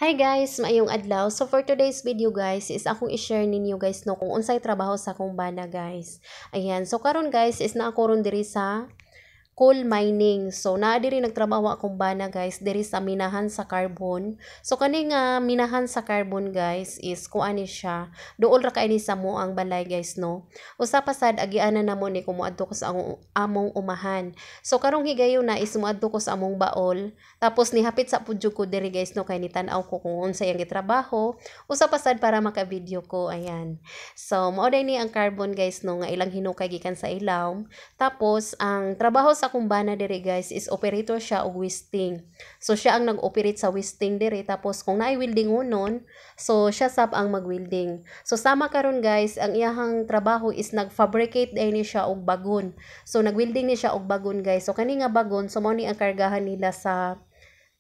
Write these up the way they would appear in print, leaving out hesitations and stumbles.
Hi guys, maayong adlaw. So for today's video guys is akong i-share ninyo guys no kung unsay trabaho sa akong bana guys. Ayan, so karon guys is na ako ron diri sa coal mining. So, naa diri nagtrabaho akong bana guys, diri sa minahan sa carbon. So, kani nga minahan sa carbon guys is kuani siya. Duol ra kay ni sa mo ang balay guys no. Usa pa sad agianan namo ni kumuadto ko sa among umahan. So, karong higayon na is muadto ko sa among baol. Tapos nihapit sa pudyo ko diri guys no kay nitan-aw ko kung unsay ang gitrabaho. Usa pa sad para maka-video ko. Ayan. So, mao ni ang carbon guys no nga ilang hinukay gikan sa ilaw. Tapos, ang trabaho sa kumbana diri guys is operator siya og wisting. So, siya ang nag-operate sa wisting diri. Tapos, kung naay welding unon, so, siya sab ang mag-welding. So, sama karon guys, ang iyahang trabaho is nag-fabricate day ni siya og bagon. So, nag-welding ni siya og bagon guys. So, kani nga bagon, so, mao ni ang kargahan nila sa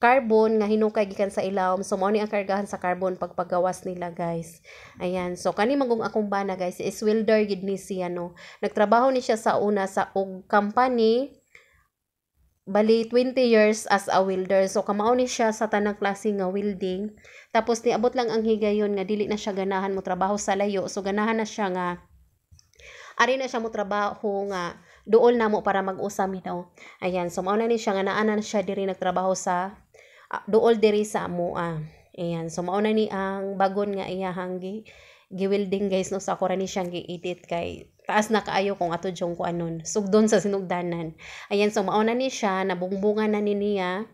carbon nga hinukay gikan sa ilawom. So, mao ni ang kargahan sa carbon pagpagawas nila guys. Ayan. So, kani magong akong bana guys is welder gid ni siya no. Nagtrabaho ni siya sa una sa og company bali 20 years as a welder. So kamao ni siya sa tanang klase nga welding. Tapos niabot lang ang higayon nga dili na siya ganahan mo trabaho sa layo. So ganahan na siya nga ari na siya mo trabaho nga duol na mo para mag-usami daw. Ayan, so mao na ni siya nga naa na siya diri nagtrabaho sa duol diri sa amoa. Ayan, so mao na ni ang bagon nga iyahang gi-welding guys no sa ako ni siyang gi-edit kay taas na kaayo kung ato jong ko anon sugdon sa sinugdanan. Ayan, so mao na ni siya nabungbungan na ni niya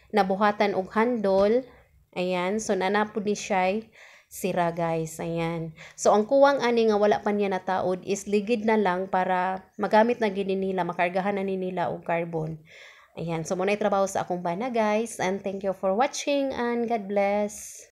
nabuhatan og handle. Ayan, so nanapod ni siya sira guys. Ayan. So ang kuwang ani nga wala pa niya nataod is ligid na lang para magamit na gini nila makargahan na ni nila og carbon. Ayan, so muna trabaho sa akong bana guys and thank you for watching and God bless.